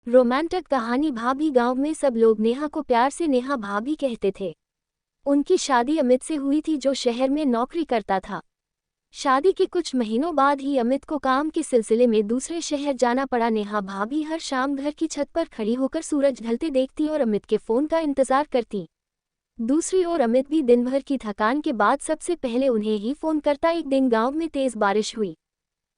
Romantic कहानी। भाभी। गांव में सब लोग नेहा को प्यार से नेहा भाभी कहते थे। उनकी शादी अमित से हुई थी, जो शहर में नौकरी करता था। शादी के कुछ महीनों बाद ही अमित को काम के सिलसिले में दूसरे शहर जाना पड़ा। नेहा भाभी हर शाम घर की छत पर खड़ी होकर सूरज ढलते देखती और अमित के फोन का इंतजार करती। दूसरी ओर अमित भी दिन भर की थकान के बाद सबसे पहले उन्हें ही फोन करता। एक दिन गांव में तेज बारिश हुई,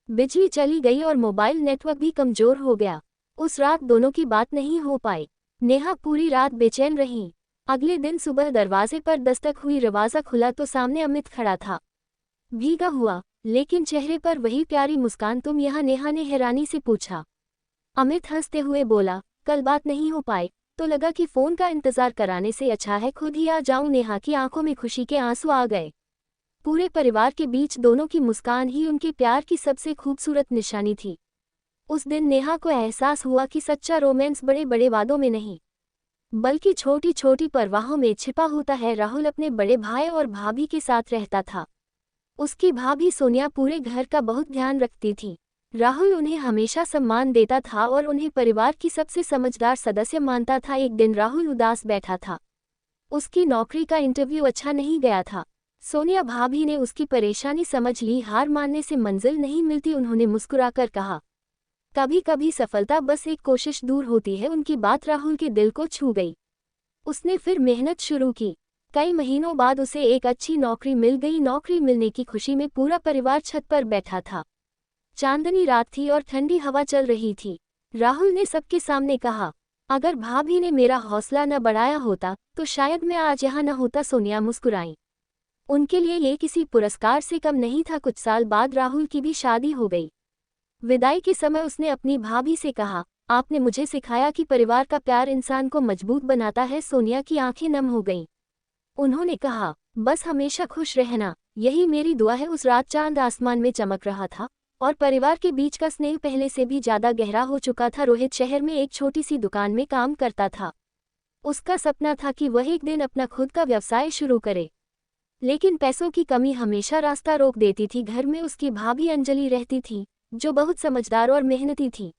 बिजली चली गई और मोबाइल नेटवर्क भी कमजोर हो गया। उस रात दोनों की बात नहीं हो पाई। नेहा पूरी रात बेचैन रही। अगले दिन सुबह दरवाजे पर दस्तक हुई। दरवाजा खुला तो सामने अमित खड़ा था, भीगा हुआ, लेकिन चेहरे पर वही प्यारी मुस्कान। तुम यहाँ? नेहा ने हैरानी से पूछा। अमित हंसते हुए बोला, कल बात नहीं हो पाई तो लगा कि फोन का इंतजार कराने से अच्छा है खुद ही आ जाऊं। नेहा की आंखों में खुशी के आंसू आ गए। पूरे परिवार के बीच दोनों की मुस्कान ही उनके प्यार की सबसे खूबसूरत निशानी थी। उस दिन नेहा को एहसास हुआ कि सच्चा रोमांस बड़े बड़े वादों में नहीं, बल्कि छोटी छोटी परवाहों में छिपा होता है। राहुल अपने बड़े भाई और भाभी के साथ रहता था। उसकी भाभी सोनिया पूरे घर का बहुत ध्यान रखती थी। राहुल उन्हें हमेशा सम्मान देता था और उन्हें परिवार की सबसे समझदार सदस्य मानता था। एक दिन राहुल उदास बैठा था। उसकी नौकरी का इंटरव्यू अच्छा नहीं गया था। सोनिया भाभी ने उसकी परेशानी समझ ली। हार मानने से मंजिल नहीं मिलती, उन्होंने मुस्कुराकर कहा। कभी कभी सफलता बस एक कोशिश दूर होती है। उनकी बात राहुल के दिल को छू गई। उसने फिर मेहनत शुरू की। कई महीनों बाद उसे एक अच्छी नौकरी मिल गई। नौकरी मिलने की खुशी में पूरा परिवार छत पर बैठा था। चांदनी रात थी और ठंडी हवा चल रही थी। राहुल ने सबके सामने कहा, अगर भाभी ने मेरा हौसला न बढ़ाया होता तो शायद मैं आज यहाँ न होता। सोनिया मुस्कुराई। उनके लिए ये किसी पुरस्कार से कम नहीं था। कुछ साल बाद राहुल की भी शादी हो गई। विदाई के समय उसने अपनी भाभी से कहा, आपने मुझे सिखाया कि परिवार का प्यार इंसान को मजबूत बनाता है। सोनिया की आंखें नम हो गईं। उन्होंने कहा, बस हमेशा खुश रहना, यही मेरी दुआ है। उस रात चांद आसमान में चमक रहा था और परिवार के बीच का स्नेह पहले से भी ज्यादा गहरा हो चुका था। रोहित शहर में एक छोटी सी दुकान में काम करता था। उसका सपना था कि वह एक दिन अपना खुद का व्यवसाय शुरू करे, लेकिन पैसों की कमी हमेशा रास्ता रोक देती थी। घर में उसकी भाभी अंजलि रहती थी, जो बहुत समझदार और मेहनती थी।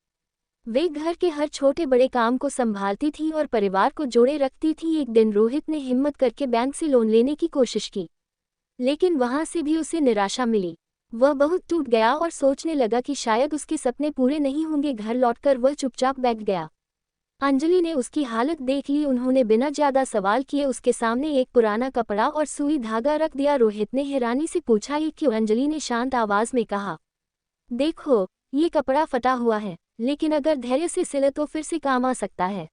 वे घर के हर छोटे बड़े काम को संभालती थी और परिवार को जोड़े रखती थी। एक दिन रोहित ने हिम्मत करके बैंक से लोन लेने की कोशिश की, लेकिन वहां से भी उसे निराशा मिली। वह बहुत टूट गया और सोचने लगा कि शायद उसके सपने पूरे नहीं होंगे। घर लौटकर वह चुपचाप बैठ गया। अंजलि ने उसकी हालत देख ली। उन्होंने बिना ज्यादा सवाल किए उसके सामने एक पुराना कपड़ा और सुई धागा रख दिया। रोहित ने हैरानी से पूछा, ये क्यों? अंजलि ने शांत आवाज में कहा, देखो, ये कपड़ा फटा हुआ है, लेकिन अगर धैर्य से सिले तो फिर से काम आ सकता है।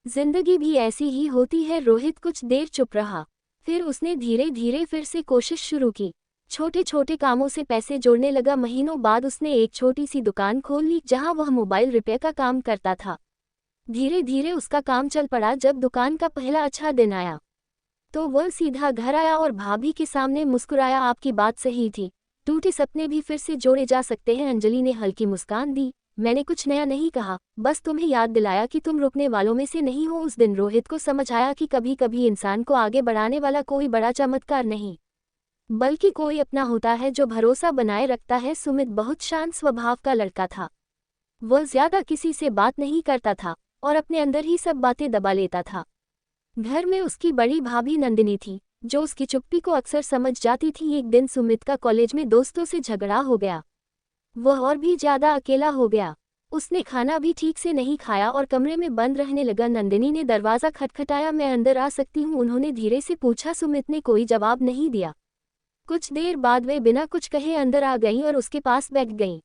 जिंदगी भी ऐसी ही होती है। रोहित कुछ देर चुप रहा, फिर उसने धीरे धीरे फिर से कोशिश शुरू की। छोटे छोटे कामों से पैसे जोड़ने लगा। महीनों बाद उसने एक छोटी सी दुकान खोल ली, जहां वह मोबाइल रिपेयर का काम करता था। धीरे धीरे उसका काम चल पड़ा। जब दुकान का पहला अच्छा दिन आया तो वह सीधा घर आया और भाभी के सामने मुस्कुराया, आपकी बात सही थी, टूटे सपने भी फिर से जोड़े जा सकते हैं। अंजलि ने हल्की मुस्कान दी, मैंने कुछ नया नहीं कहा, बस तुम्हें याद दिलाया कि तुम रुकने वालों में से नहीं हो। उस दिन रोहित को समझ आया कि कभी कभी इंसान को आगे बढ़ाने वाला कोई बड़ा चमत्कार नहीं, बल्कि कोई अपना होता है जो भरोसा बनाए रखता है। सुमित बहुत शांत स्वभाव का लड़का था। वह ज्यादा किसी से बात नहीं करता था और अपने अंदर ही सब बातें दबा लेता था। घर में उसकी बड़ी भाभी नंदिनी थी, जो उसकी चुप्पी को अक्सर समझ जाती थी। एक दिन सुमित का कॉलेज में दोस्तों से झगड़ा हो गया। वह और भी ज्यादा अकेला हो गया। उसने खाना भी ठीक से नहीं खाया और कमरे में बंद रहने लगा। नंदिनी ने दरवाजा खटखटाया, मैं अंदर आ सकती हूँ? उन्होंने धीरे से पूछा। सुमित ने कोई जवाब नहीं दिया। कुछ देर बाद वे बिना कुछ कहे अंदर आ गईं और उसके पास बैठ गईं।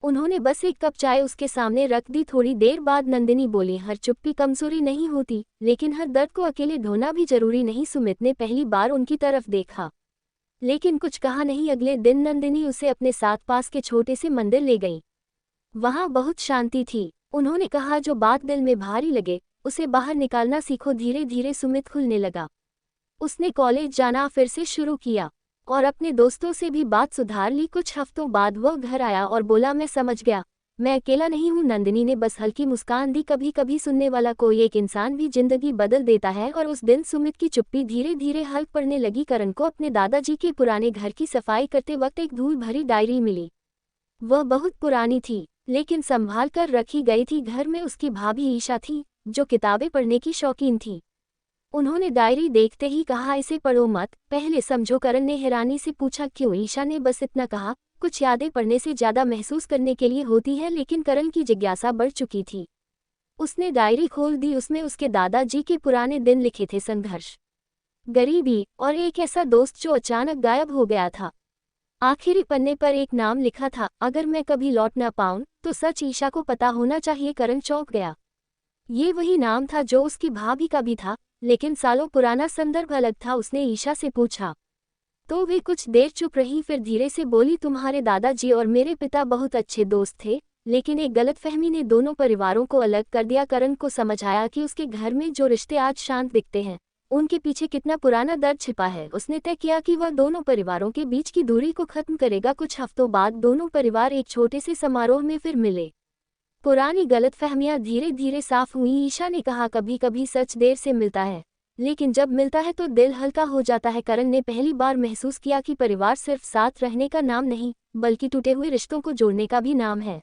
उन्होंने बस एक कप चाय उसके सामने रख दी। थोड़ी देर बाद नंदिनी बोली, हर चुप्पी कमजोरी नहीं होती, लेकिन हर दर्द को अकेले ढोना भी जरूरी नहीं। सुमित ने पहली बार उनकी तरफ देखा, लेकिन कुछ कहा नहीं। अगले दिन नंदिनी उसे अपने साथ पास के छोटे से मंदिर ले गई। वहां बहुत शांति थी। उन्होंने कहा, जो बात दिल में भारी लगे उसे बाहर निकालना सीखो। धीरे धीरे सुमित खुलने लगा। उसने कॉलेज जाना फिर से शुरू किया और अपने दोस्तों से भी बात सुधार ली। कुछ हफ्तों बाद वह घर आया और बोला, मैं समझ गया, मैं अकेला नहीं हूँ। नंदिनी ने बस हल्की मुस्कान दी। कभी कभी सुनने वाला कोई एक इंसान भी जिंदगी बदल देता है। और उस दिन सुमित की चुप्पी धीरे धीरे हल्क पड़ने लगी। करण को अपने दादाजी के पुराने घर की सफाई करते वक्त एक धूल भरी डायरी मिली। वह बहुत पुरानी थी, लेकिन संभाल कर रखी गई थी। घर में उसकी भाभी ईशा थी, जो किताबें पढ़ने की शौकीन थी। उन्होंने डायरी देखते ही कहा, इसे पढ़ो मत, पहले समझो। करण ने हैरानी से पूछा, क्यों? ईशा ने बस इतना कहा, कुछ यादें पढ़ने से ज़्यादा महसूस करने के लिए होती है। लेकिन करण की जिज्ञासा बढ़ चुकी थी। उसने डायरी खोल दी। उसमें उसके दादाजी के पुराने दिन लिखे थे, संघर्ष, गरीबी और एक ऐसा दोस्त जो अचानक गायब हो गया था। आखिरी पन्ने पर एक नाम लिखा था, अगर मैं कभी लौट ना पाऊं तो सच ईशा को पता होना चाहिए। करण चौंक गया। ये वही नाम था जो उसकी भाभी का भी था, लेकिन सालों पुराना संदर्भ अलग था। उसने ईशा से पूछा तो वे कुछ देर चुप रही, फिर धीरे से बोली, तुम्हारे दादाजी और मेरे पिता बहुत अच्छे दोस्त थे, लेकिन एक गलतफहमी ने दोनों परिवारों को अलग कर दिया। करण को समझ आया कि उसके घर में जो रिश्ते आज शांत दिखते हैं, उनके पीछे कितना पुराना दर्द छिपा है। उसने तय किया कि वह दोनों परिवारों के बीच की दूरी को खत्म करेगा। कुछ हफ्तों बाद दोनों परिवार एक छोटे से समारोह में फिर मिले। पुरानी गलतफहमियां धीरे धीरे साफ हुई। ईशा ने कहा, कभी कभी सच देर से मिलता है, लेकिन जब मिलता है तो दिल हल्का हो जाता है। करण ने पहली बार महसूस किया कि परिवार सिर्फ साथ रहने का नाम नहीं, बल्कि टूटे हुए रिश्तों को जोड़ने का भी नाम है।